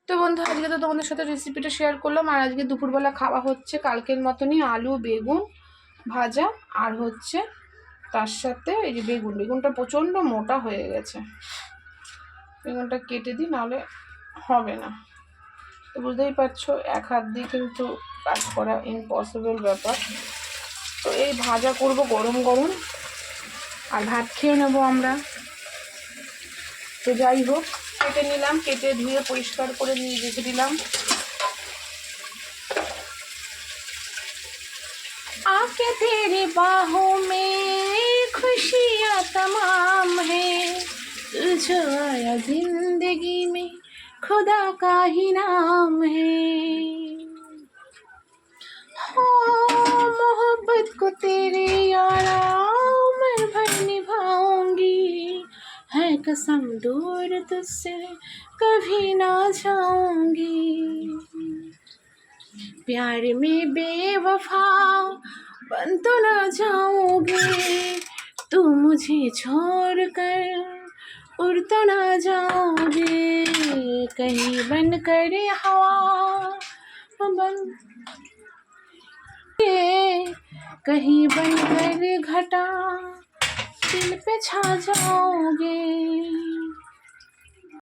তো বন্ধু আজকে তো তোমাদের সাথে রেসিপিটা শেয়ার করলাম। আর আজকে দুপুরবেলা খাওয়া হচ্ছে কালকের মতনই আলু বেগুন ভাজা, আর হচ্ছে তার সাথে এই যে বেগুনটা প্রচণ্ড মোটা হয়ে গেছে, বেগুনটা কেটে দিই নাহলে হবে না। তো বুঝতেই পারছো এক হাত দিয়ে কিন্তু কাজ করা ইম্পসিবল ব্যাপার। তো এই ভাজা করব গরম গরম, আর ভাত খেয়ে নেবো আমরা। তো যাই হোক, কেটে নিলাম, কেটে ধুয়ে পরিষ্কার করে নিয়ে রেখে দিলাম। आके तेरी बाहों में खुशियाँ तमाम है, तू जो आया जिंदगी में खुदा का ही नाम है। हाँ मोहब्बत को तेरे यारा उम्र भर निभाऊंगी, है कसम दूर तुझसे कभी ना जाऊंगी। प्यार में बेवफा बन तो ना जाओगे, तू मुझे छोड़ कर उड़ तो ना जाओगे, कहीं बन कर हवा बन कहीं बन कर घटा दिल पे छा जाओगे।